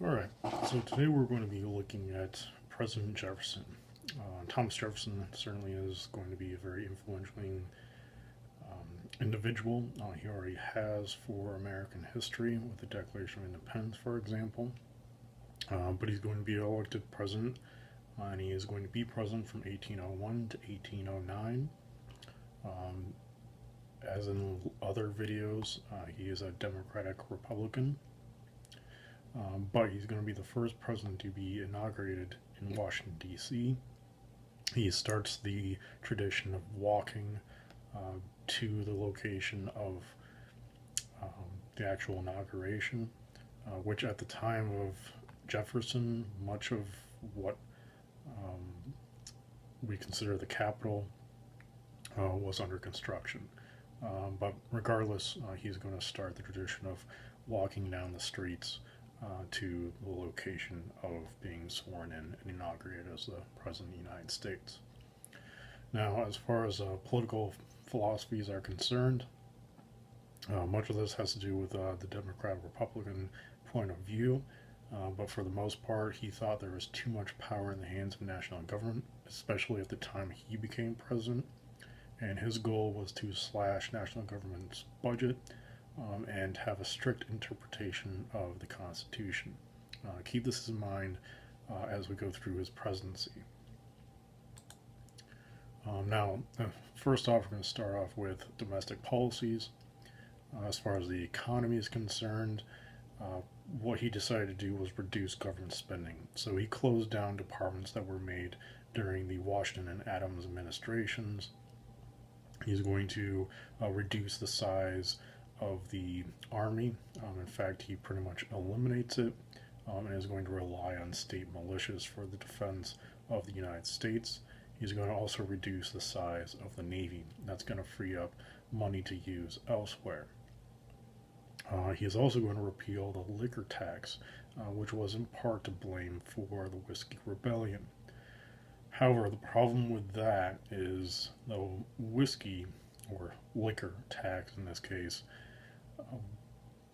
Alright, so today we're going to be looking at President Jefferson. Thomas Jefferson certainly is going to be a very influential individual. He already has for American history with the Declaration of Independence, for example. But he's going to be elected president, and he is going to be president from 1801 to 1809. Um, as in other videos, he is a Democratic Republican. But he's going to be the first president to be inaugurated in Washington, D.C. He starts the tradition of walking to the location of the actual inauguration, which at the time of Jefferson, much of what we consider the Capitol was under construction. But regardless, he's going to start the tradition of walking down the streets to the location of being sworn in and inaugurated as the President of the United States. Now, as far as political philosophies are concerned, much of this has to do with the Democrat-Republican point of view, but for the most part, he thought there was too much power in the hands of national government, especially at the time he became president, and his goal was to slash national government's budget and have a strict interpretation of the Constitution. Keep this in mind as we go through his presidency. First off, we're going to start off with domestic policies. As far as the economy is concerned, what he decided to do was reduce government spending. So he closed down departments that were made during the Washington and Adams administrations. He's going to reduce the size of the Army. In fact, he pretty much eliminates it and is going to rely on state militias for the defense of the United States. He's going to also reduce the size of the Navy. That's going to free up money to use elsewhere. He is also going to repeal the liquor tax, which was in part to blame for the Whiskey Rebellion. However, the problem with that is the whiskey, or liquor tax in this case,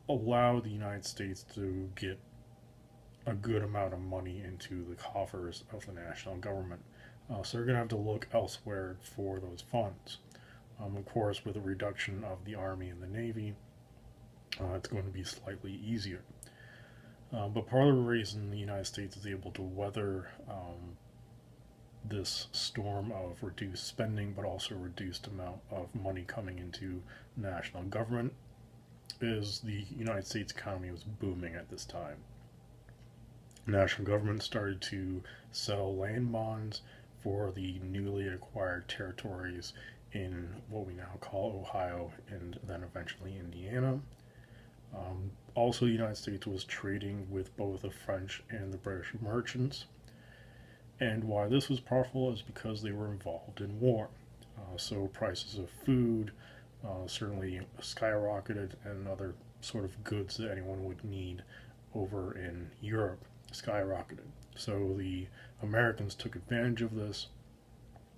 allow the United States to get a good amount of money into the coffers of the national government. So they're going to have to look elsewhere for those funds. Of course, with a reduction of the Army and the Navy, it's going to be slightly easier. But part of the reason the United States is able to weather this storm of reduced spending, but also reduced amount of money coming into national government, is the United States economy was booming at this time. National government started to sell land bonds for the newly acquired territories in what we now call Ohio and then eventually Indiana. Also, the United States was trading with both the French and the British merchants. And why this was powerful is because they were involved in war. So prices of food certainly skyrocketed, and other sort of goods that anyone would need over in Europe skyrocketed. So the Americans took advantage of this,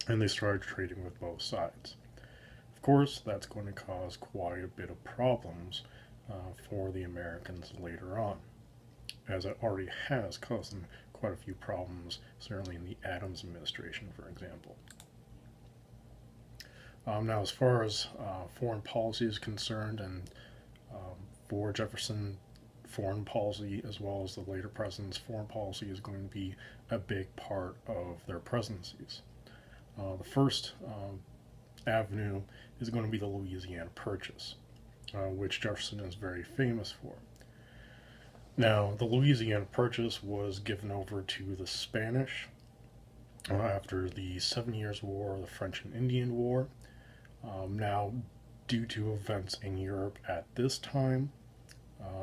and they started trading with both sides. Of course, that's going to cause quite a bit of problems for the Americans later on, as it already has caused them quite a few problems, certainly in the Adams administration, for example. Now, as far as foreign policy is concerned, and for Jefferson, foreign policy as well as the later presidents' foreign policy is going to be a big part of their presidencies. The first avenue is going to be the Louisiana Purchase, which Jefferson is very famous for. Now, the Louisiana Purchase was given over to the Spanish after the 7 Years' War, the French and Indian War. Now, due to events in Europe at this time,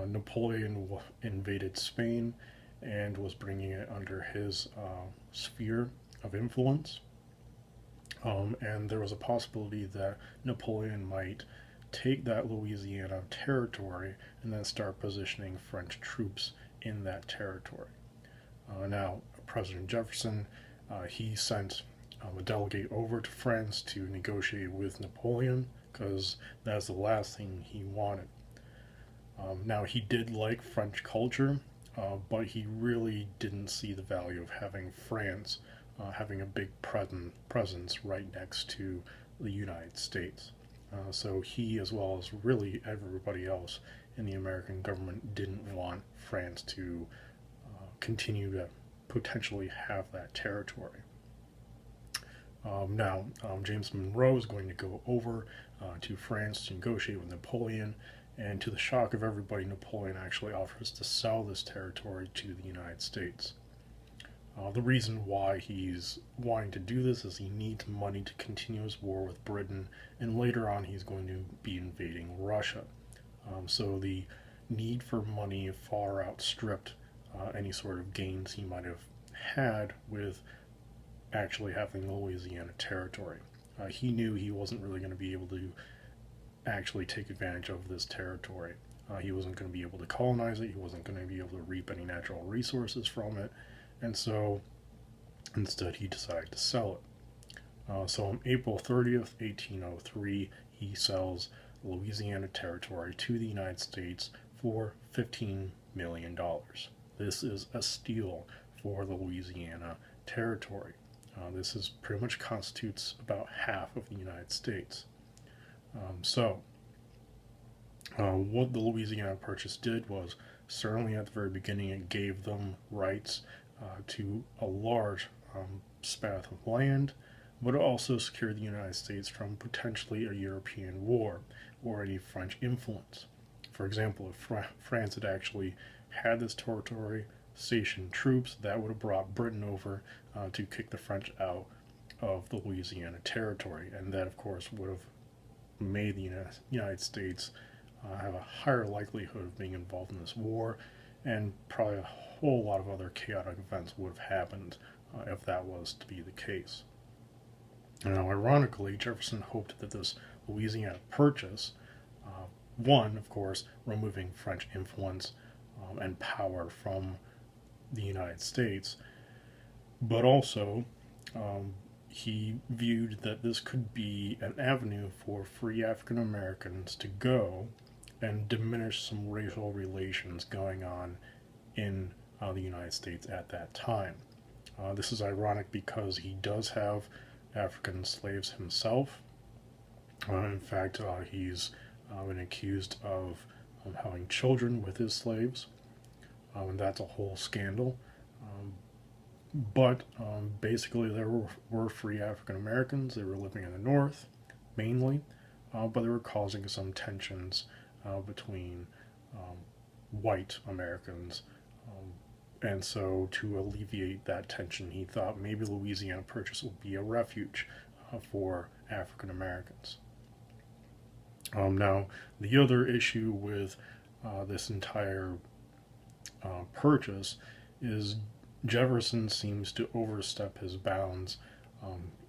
Napoleon invaded Spain and was bringing it under his sphere of influence. And there was a possibility that Napoleon might take that Louisiana territory and then start positioning French troops in that territory. Now, President Jefferson, he sent a delegate over to France to negotiate with Napoleon, because that's the last thing he wanted. Now, he did like French culture, but he really didn't see the value of having France having a big presence right next to the United States. So he, as well as really everybody else in the American government, didn't want France to continue to potentially have that territory. Now, James Monroe is going to go over to France to negotiate with Napoleon, and to the shock of everybody, Napoleon actually offers to sell this territory to the United States. The reason why he's wanting to do this is he needs money to continue his war with Britain, and later on he's going to be invading Russia. So the need for money far outstripped any sort of gains he might have had with actually having the Louisiana Territory. He knew he wasn't really going to be able to actually take advantage of this territory. He wasn't going to be able to colonize it, he wasn't going to be able to reap any natural resources from it, and so instead he decided to sell it. So on April 30th, 1803, he sells Louisiana Territory to the United States for $15 million. This is a steal for the Louisiana Territory. This is pretty much constitutes about half of the United States. What the Louisiana Purchase did was, certainly at the very beginning, it gave them rights to a large swath of land, but it also secured the United States from potentially a European war or any French influence. For example, if France had actually had this territory, stationed troops, that would have brought Britain over to kick the French out of the Louisiana Territory, and that, of course, would have made the United States have a higher likelihood of being involved in this war, and probably a whole lot of other chaotic events would have happened if that was to be the case. Now, ironically, Jefferson hoped that this Louisiana Purchase, one, of course, removing French influence and power from the United States, but also he viewed that this could be an avenue for free African Americans to go and diminish some racial relations going on in the United States at that time. This is ironic because he does have African slaves himself. In fact, he's been accused of having children with his slaves, and that's a whole scandal. But basically, there were free African Americans. They were living in the North, mainly, but they were causing some tensions between white Americans. And so, to alleviate that tension, he thought maybe Louisiana Purchase would be a refuge for African Americans. Now, the other issue with this entire purchase is Jefferson seems to overstep his bounds.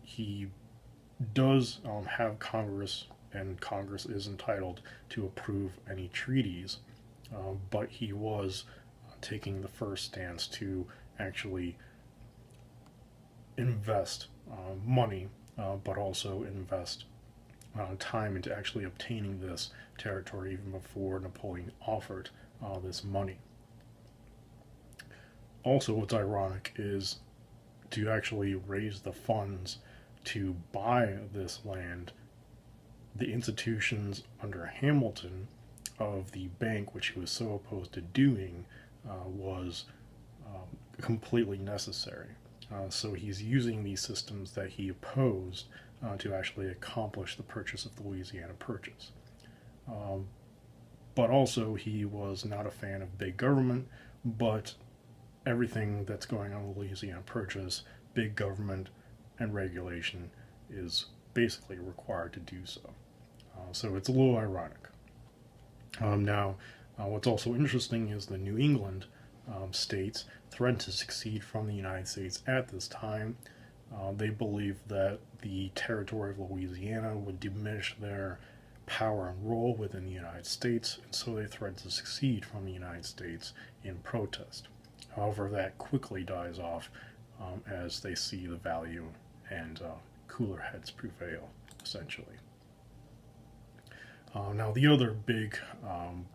He does have Congress, and Congress is entitled to approve any treaties, but he was taking the first stance to actually invest money, but also invest time into actually obtaining this territory even before Napoleon offered this money. Also, what's ironic is to actually raise the funds to buy this land, the institutions under Hamilton of the bank, which he was so opposed to doing, was completely necessary. So he's using these systems that he opposed to actually accomplish the purchase of the Louisiana Purchase. But also, he was not a fan of big government, but everything that's going on in the Louisiana Purchase, big government and regulation is basically required to do so. So it's a little ironic. Now, what's also interesting is the New England states threatened to secede from the United States at this time. They believed that the territory of Louisiana would diminish their power and role within the United States, and so they threatened to secede from the United States in protest. However, that quickly dies off as they see the value and cooler heads prevail, essentially. Now, the other big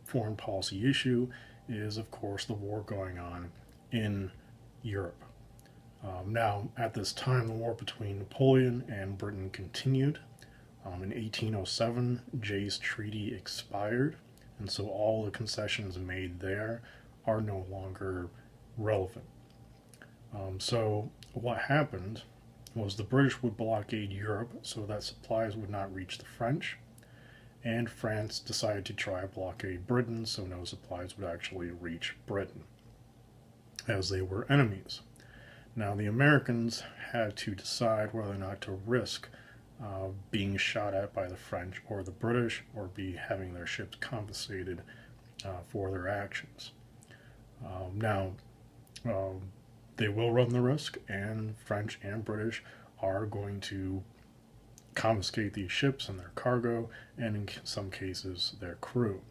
foreign policy issue is, of course, the war going on in Europe. Now, at this time, the war between Napoleon and Britain continued. In 1807, Jay's Treaty expired, and so all the concessions made there are no longer relevant. So, what happened was the British would blockade Europe so that supplies would not reach the French, and France decided to try to blockade Britain so no supplies would actually reach Britain, as they were enemies. Now, the Americans had to decide whether or not to risk being shot at by the French or the British, or be having their ships confiscated for their actions. Now, they will run the risk, and French and British are going to confiscate these ships and their cargo, and in some cases, their crew.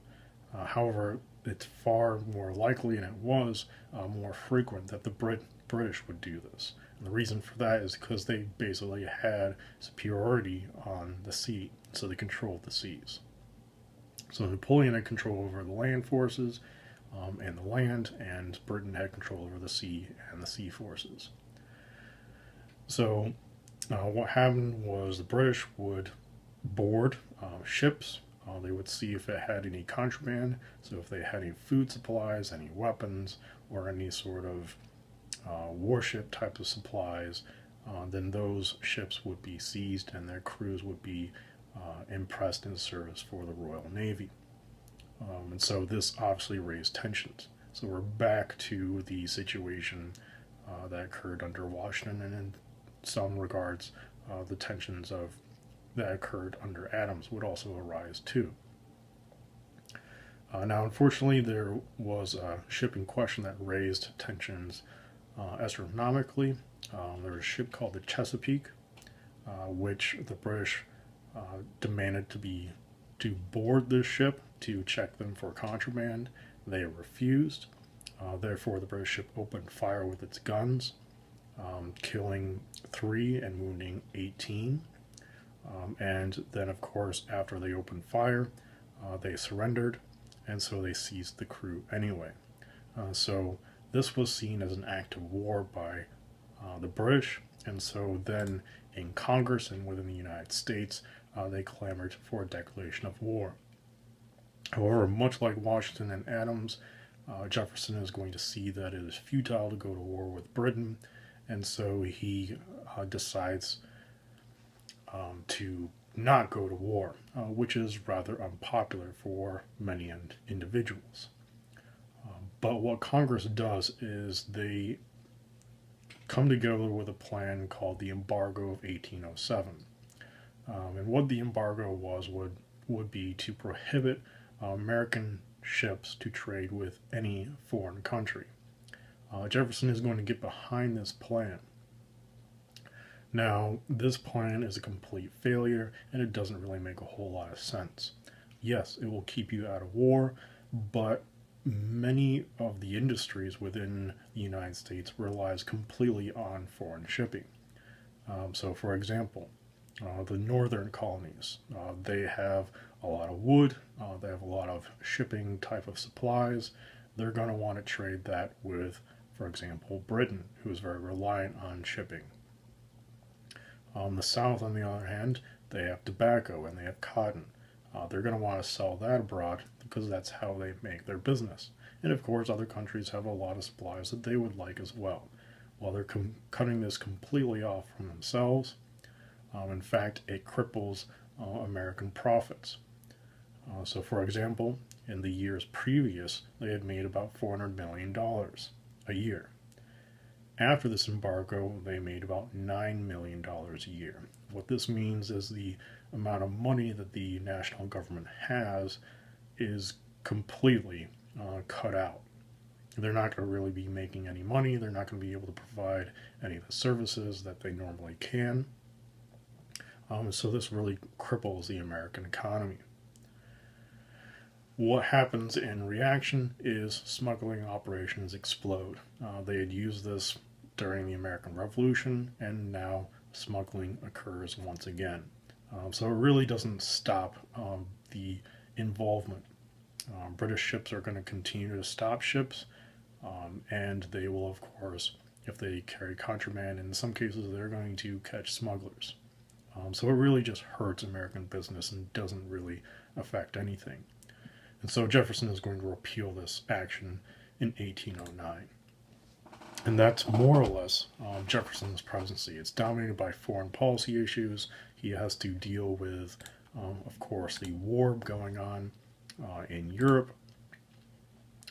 However, it's far more likely, and it was more frequent, that the British would do this. And the reason for that is because they basically had superiority on the sea, so they controlled the seas. So Napoleon had control over the land forces and the land, and Britain had control over the sea and the sea forces. So what happened was the British would board ships. They would see if it had any contraband, so if they had any food supplies, any weapons, or any sort of warship type of supplies, then those ships would be seized and their crews would be impressed into service for the Royal Navy. And so this obviously raised tensions. So we're back to the situation that occurred under Washington, and in some regards, the tensions that occurred under Adams would also arise too. Now, unfortunately, there was a ship in question that raised tensions astronomically. There was a ship called the Chesapeake, which the British demanded to board this ship to check them for contraband. They refused. Therefore, the British ship opened fire with its guns, killing 3 and wounding 18. And then, of course, after they opened fire, they surrendered, and so they seized the crew anyway. So this was seen as an act of war by the British, and so then in Congress and within the United States, they clamored for a declaration of war. However, much like Washington and Adams, Jefferson is going to see that it is futile to go to war with Britain, and so he decides to not go to war, which is rather unpopular for many individuals. But what Congress does is they come together with a plan called the Embargo of 1807. And what the embargo would be to prohibit American ships to trade with any foreign country. Jefferson is going to get behind this plan. Now, this plan is a complete failure, and it doesn't really make a whole lot of sense. Yes, it will keep you out of war, but many of the industries within the United States relies completely on foreign shipping. So, for example, the northern colonies, they have a lot of wood, they have a lot of shipping type of supplies. They're going to want to trade that with, for example, Britain, who is very reliant on shipping. The South, on the other hand, they have tobacco and they have cotton. They're going to want to sell that abroad because that's how they make their business. And of course, other countries have a lot of supplies that they would like as well. While they're cutting this completely off from themselves, in fact, it cripples American profits. So, for example, in the years previous, they had made about $400 million a year. After this embargo, they made about $9 million a year. What this means is the amount of money that the national government has is completely cut out. They're not going to really be making any money. They're not going to be able to provide any of the services that they normally can. So this really cripples the American economy. What happens in reaction is smuggling operations explode. They had used this during the American Revolution, and now smuggling occurs once again. So it really doesn't stop the involvement British ships are going to continue to stop ships, and they will, of course, if they carry contraband, in some cases, they're going to catch smugglers. So it really just hurts American business and doesn't really affect anything. And so Jefferson is going to repeal this action in 1809. And that's more or less Jefferson's presidency. It's dominated by foreign policy issues. He has to deal with, of course, the war going on in Europe,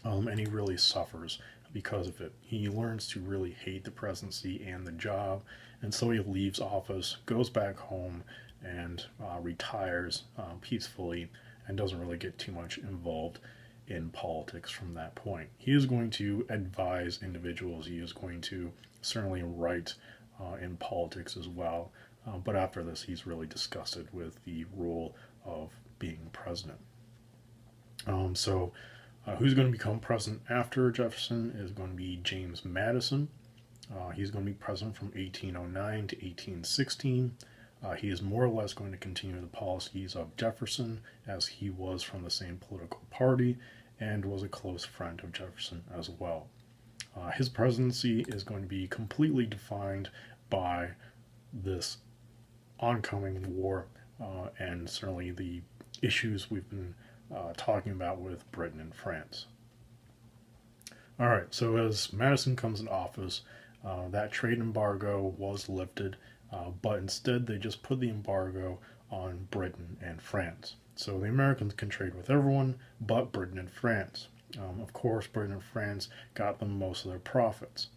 and he really suffers because of it. He learns to really hate the presidency and the job, and so he leaves office, goes back home, and retires peacefully, and doesn't really get too much involved in politics from that point. He is going to advise individuals. He is going to certainly write in politics as well. But after this, he's really disgusted with the role of being president. Who's going to become president after Jefferson is going to be James Madison. He's going to be president from 1809 to 1816. He is more or less going to continue the policies of Jefferson, as he was from the same political party and was a close friend of Jefferson as well. His presidency is going to be completely defined by this oncoming war, and certainly the issues we've been talking about with Britain and France. All right, so as Madison comes in office, that trade embargo was lifted, but instead they just put the embargo on Britain and France. So the Americans can trade with everyone but Britain and France. Of course, Britain and France got them most of their profits.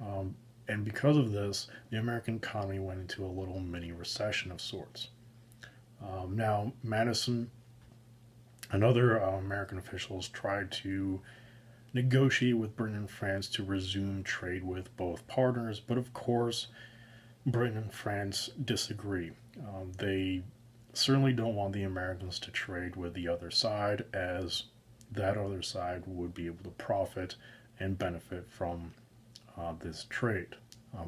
And because of this, the American economy went into a little mini recession of sorts. Now, Madison and other American officials tried to negotiate with Britain and France to resume trade with both partners, but of course, Britain and France disagree. They certainly don't want the Americans to trade with the other side, as that other side would be able to profit and benefit from this trade.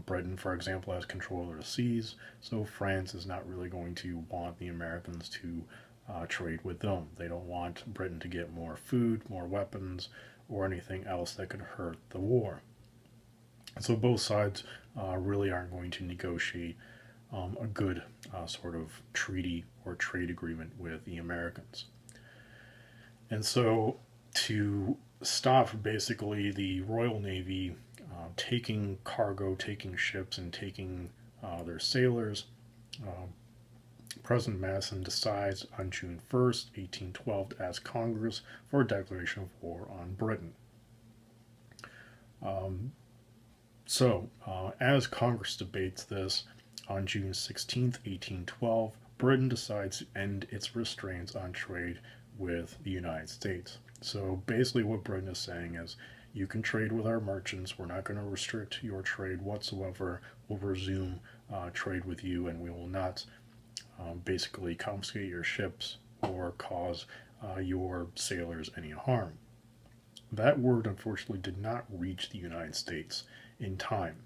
Britain, for example, has control of the seas, so France is not really going to want the Americans to trade with them. They don't want Britain to get more food, more weapons, or anything else that could hurt the war. So both sides really aren't going to negotiate a good sort of treaty or trade agreement with the Americans. And so to stop basically the Royal Navy taking cargo, taking ships, and taking their sailors, President Madison decides on June 1st, 1812, to ask Congress for a declaration of war on Britain. As Congress debates this, on June 16th, 1812, Britain decides to end its restraints on trade with the United States. So basically what Britain is saying is, you can trade with our merchants, we're not going to restrict your trade whatsoever, we'll resume trade with you, and we will not basically confiscate your ships or cause your sailors any harm. That word unfortunately did not reach the United States in time.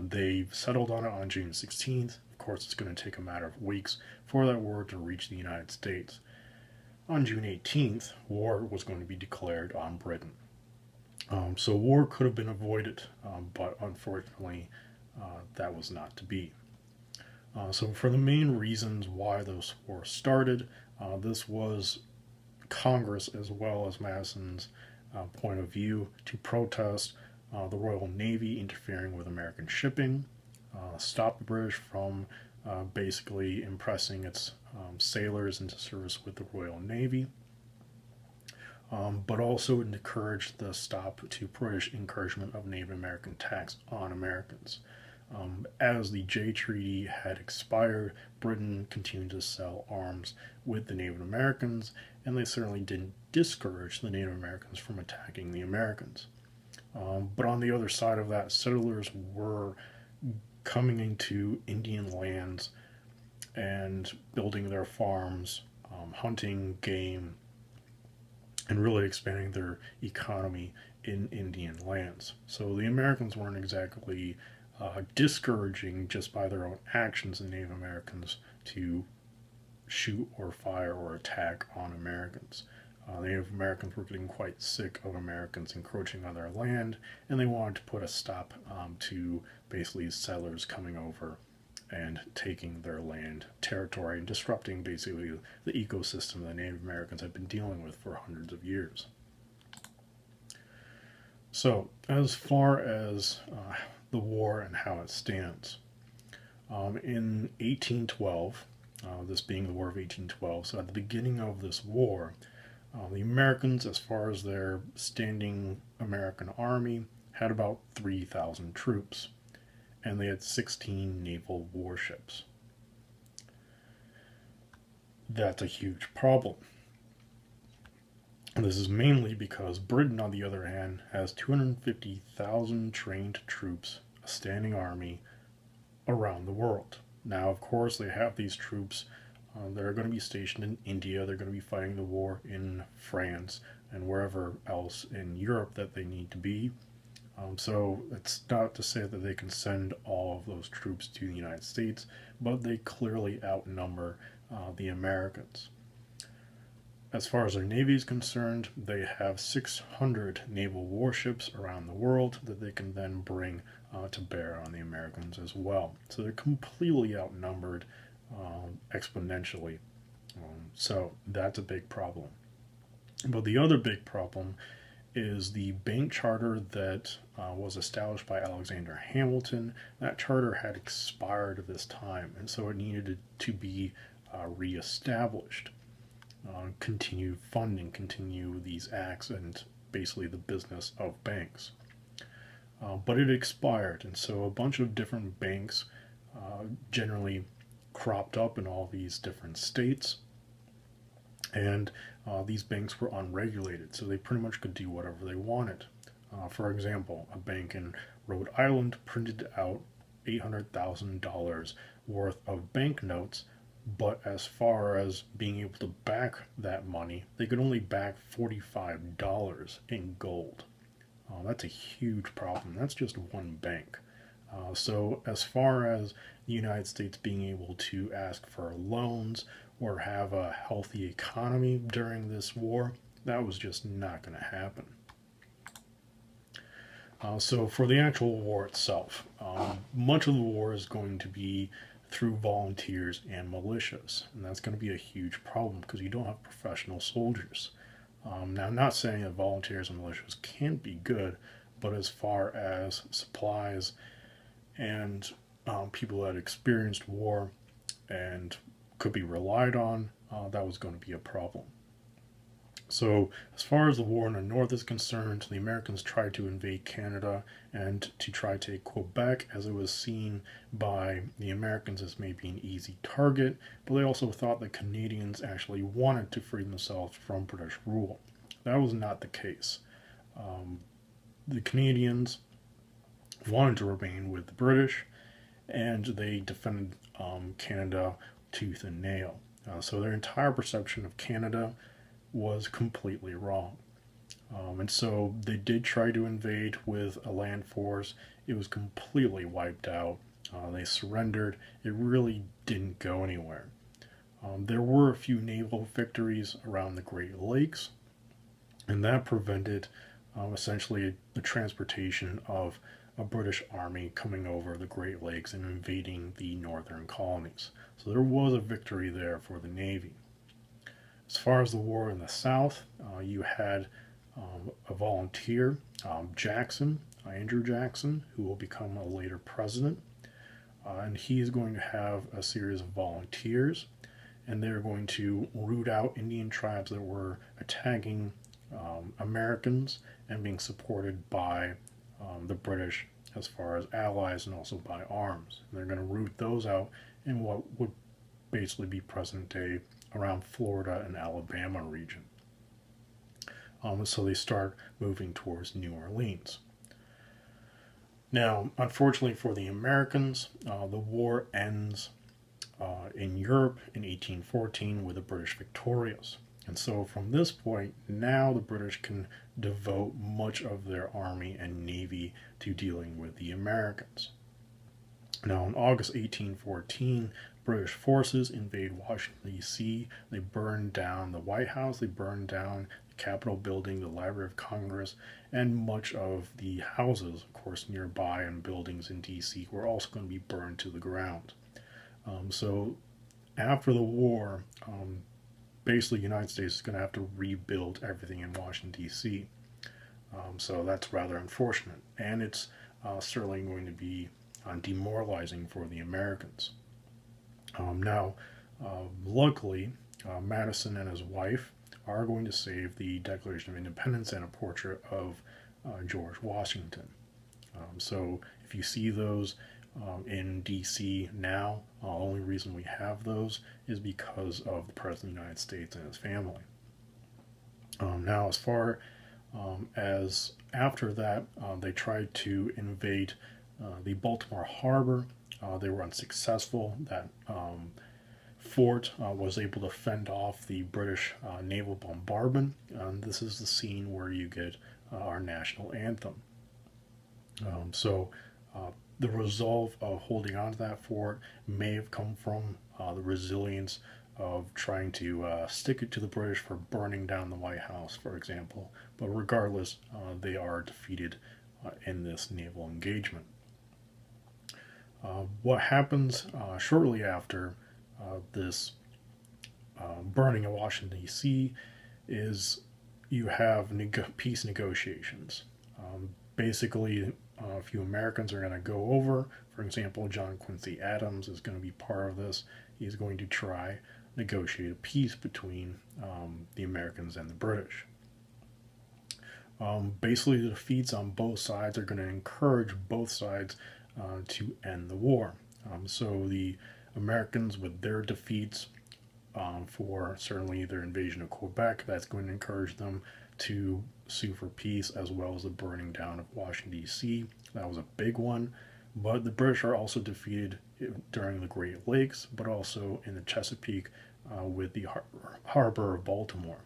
They settled on it on June 16th. Of course, it's going to take a matter of weeks for that word to reach the United States. On June 18th, war was going to be declared on Britain. So war could have been avoided, but unfortunately, that was not to be. So for the main reasons why those wars started, this was Congress as well as Madison's point of view to protest the Royal Navy interfering with American shipping, stop the British from basically impressing its sailors into service with the Royal Navy, but also encourage the stop to British encouragement of Native American tax on Americans. As the Jay Treaty had expired, Britain continued to sell arms with the Native Americans, and they certainly didn't discourage the Native Americans from attacking the Americans. But on the other side of that, settlers were coming into Indian lands and building their farms, hunting game, and really expanding their economy in Indian lands. So the Americans weren't exactly discouraging just by their own actions the Native Americans to shoot or fire or attack on Americans. Native Americans were getting quite sick of Americans encroaching on their land, and they wanted to put a stop to basically settlers coming over and taking their land, territory, and disrupting basically the ecosystem that Native Americans have been dealing with for hundreds of years. So, as far as the war and how it stands, in 1812, this being the War of 1812, so at the beginning of this war, the Americans, as far as their standing American army, had about 3,000 troops, and they had 16 naval warships. That's a huge problem. And this is mainly because Britain, on the other hand, has 250,000 trained troops, a standing army, around the world. Now, of course, they have these troops that are going to be stationed in India. They're going to be fighting the war in France and wherever else in Europe that they need to be. So it's not to say that they can send all of those troops to the United States, but they clearly outnumber the Americans. As far as their Navy is concerned, they have 600 naval warships around the world that they can then bring to bear on the Americans as well. So they're completely outnumbered exponentially. So that's a big problem. But the other big problem is the bank charter that was established by Alexander Hamilton. That charter had expired at this time, and so it needed to be reestablished. Continue funding, continue these acts, and basically the business of banks. But it expired, and so a bunch of different banks generally cropped up in all these different states, and these banks were unregulated, so they pretty much could do whatever they wanted. For example, a bank in Rhode Island printed out $800,000 worth of banknotes, but as far as being able to back that money, they could only back $45 in gold. That's a huge problem. That's just one bank. So as far as the United States being able to ask for loans or have a healthy economy during this war, that was just not going to happen. So for the actual war itself, much of the war is going to be through volunteers and militias, and that's going to be a huge problem because you don't have professional soldiers. Now, I'm not saying that volunteers and militias can't be good, but as far as supplies and people that experienced war and could be relied on, that was going to be a problem. So, as far as the war in the north is concerned, the Americans tried to invade Canada and to try to take Quebec, as it was seen by the Americans as maybe an easy target, but they also thought the Canadians actually wanted to free themselves from British rule. That was not the case. The Canadians wanted to remain with the British, and they defended Canada tooth and nail. So their entire perception of Canada was completely wrong. And so they did try to invade with a land force. It was completely wiped out. They surrendered. It really didn't go anywhere. There were a few naval victories around the Great Lakes, and that prevented essentially the transportation of a British army coming over the Great Lakes and invading the northern colonies. So there was a victory there for the Navy. As far as the war in the South, you had a volunteer, Jackson, Andrew Jackson, who will become a later president. And he is going to have a series of volunteers, and they're going to root out Indian tribes that were attacking Americans and being supported by the British as far as allies and also by arms. And they're going to root those out in what would basically be present day around Florida and Alabama region. So they start moving towards New Orleans. Now, unfortunately for the Americans, the war ends in Europe in 1814 with the British victorious. And so from this point, now the British can devote much of their army and navy to dealing with the Americans. Now, in August 1814, British forces invade Washington, D.C. They burned down the White House, they burned down the Capitol building, the Library of Congress, and much of the houses, of course, nearby and buildings in D.C. were also going to be burned to the ground. So after the war, basically the United States is going to have to rebuild everything in Washington, D.C. So that's rather unfortunate. And it's certainly going to be demoralizing for the Americans. Now, luckily, Madison and his wife are going to save the Declaration of Independence and a portrait of George Washington. So if you see those in D.C. now, the only reason we have those is because of the President of the United States and his family. Now, as far as after that, they tried to invade the Baltimore Harbor. They were unsuccessful. That fort was able to fend off the British naval bombardment. This is the scene where you get our national anthem. So the resolve of holding on to that fort may have come from the resilience of trying to stick it to the British for burning down the White House, for example. But regardless, they are defeated in this naval engagement. What happens shortly after this burning of Washington, D.C. is you have peace negotiations. Basically, a few Americans are going to go over. For example, John Quincy Adams is going to be part of this. He's going to try negotiate a peace between the Americans and the British. Basically, the defeats on both sides are going to encourage both sides to end the war. So the Americans, with their defeats for certainly their invasion of Quebec, that's going to encourage them to sue for peace, as well as the burning down of Washington, D.C. That was a big one. But the British are also defeated during the Great Lakes, but also in the Chesapeake with the harbor of Baltimore.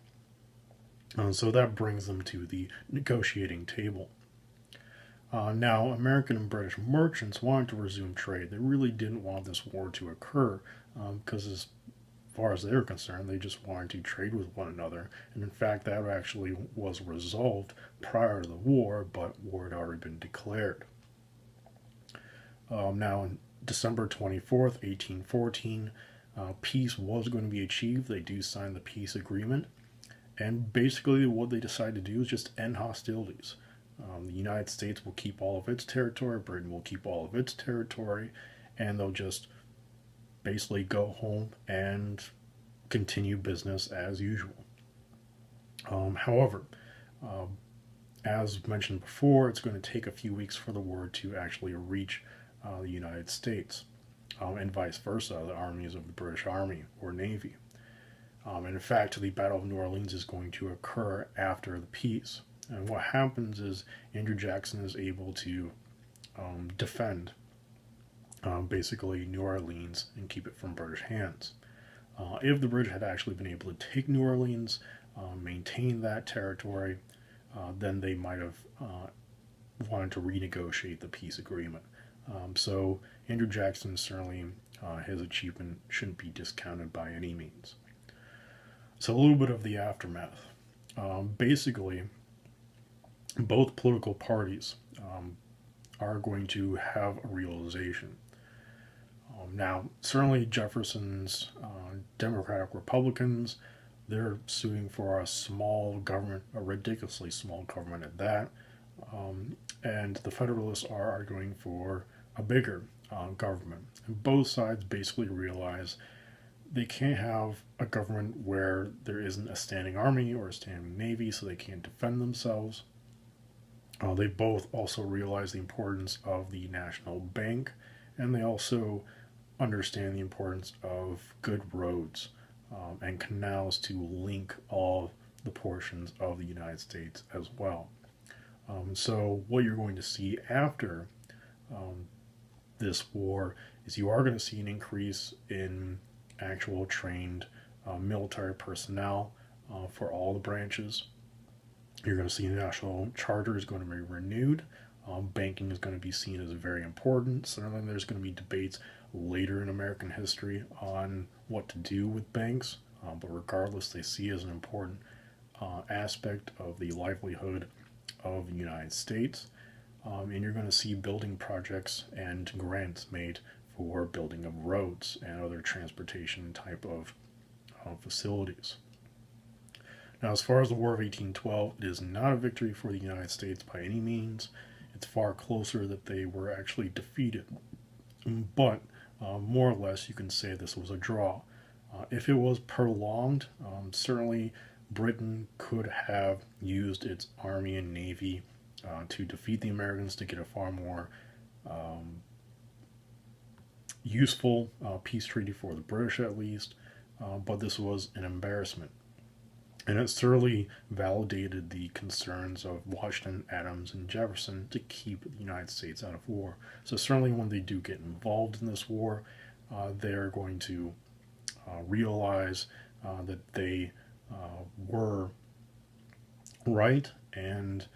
So that brings them to the negotiating table. Now, American and British merchants wanted to resume trade. They really didn't want this war to occur because, as far as they were concerned, they just wanted to trade with one another. And in fact, that actually was resolved prior to the war, but war had already been declared. Now, on December 24th, 1814, peace was going to be achieved. They do sign the peace agreement. And basically, what they decide to do is just end hostilities. The United States will keep all of its territory, Britain will keep all of its territory, and they'll just basically go home and continue business as usual. However, as mentioned before, it's going to take a few weeks for the word to actually reach the United States, and vice versa, the armies of the British Army or Navy. And in fact, the Battle of New Orleans is going to occur after the peace. And what happens is Andrew Jackson is able to defend basically New Orleans and keep it from British hands. If the British had actually been able to take New Orleans, maintain that territory, then they might have wanted to renegotiate the peace agreement. So Andrew Jackson, certainly his achievement shouldn't be discounted by any means. So a little bit of the aftermath. Basically, both political parties are going to have a realization. Now, certainly Jefferson's Democratic Republicans, they're suing for a small government, a ridiculously small government at that. And the Federalists are arguing for a bigger government. And both sides basically realize they can't have a government where there isn't a standing army or a standing navy, so they can't defend themselves. They both also realize the importance of the national bank, and they also understand the importance of good roads and canals to link all the portions of the United States as well. So what you're going to see after this war is you are going to see an increase in actual trained military personnel for all the branches. You're going to see the national charter is going to be renewed. Banking is going to be seen as very important. Certainly, there's going to be debates later in American history on what to do with banks, but regardless, they see it as an important aspect of the livelihood of the United States. And you're going to see building projects and grants made for building of roads and other transportation type of facilities. Now, as far as the War of 1812, it is not a victory for the United States by any means. It's far closer that they were actually defeated. But more or less, you can say this was a draw. If it was prolonged, certainly Britain could have used its army and navy to defeat the Americans to get a far more useful peace treaty for the British at least, but this was an embarrassment. And it certainly validated the concerns of Washington, Adams, and Jefferson to keep the United States out of war. So certainly when they do get involved in this war, they're going to realize that they were right, and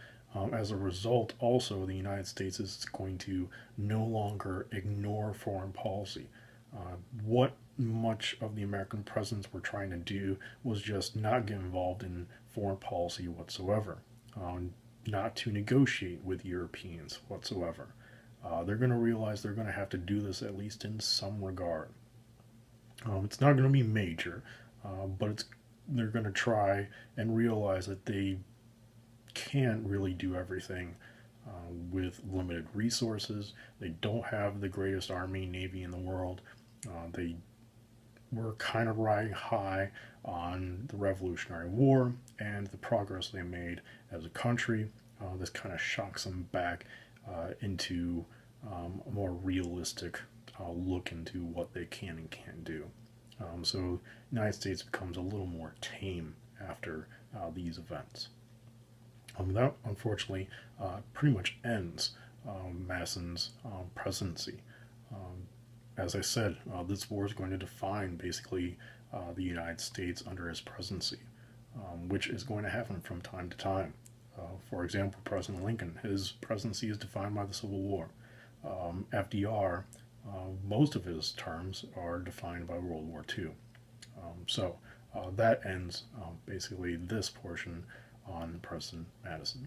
as a result, also, the United States is going to no longer ignore foreign policy. What much of the American presidents were trying to do was just not get involved in foreign policy whatsoever, not to negotiate with Europeans whatsoever. They're going to realize they're going to have to do this at least in some regard. It's not going to be major, but they're going to try and realize that they can't really do everything with limited resources. They don't have the greatest army, navy in the world. They were kind of riding high on the Revolutionary War and the progress they made as a country. This kind of shocks them back into a more realistic look into what they can and can't do. So the United States becomes a little more tame after these events. That, unfortunately, pretty much ends Madison's presidency. As I said, this war is going to define basically the United States under his presidency, which is going to happen from time to time. For example, President Lincoln, his presidency is defined by the Civil War. FDR, most of his terms are defined by World War II. So that ends basically this portion on President Madison.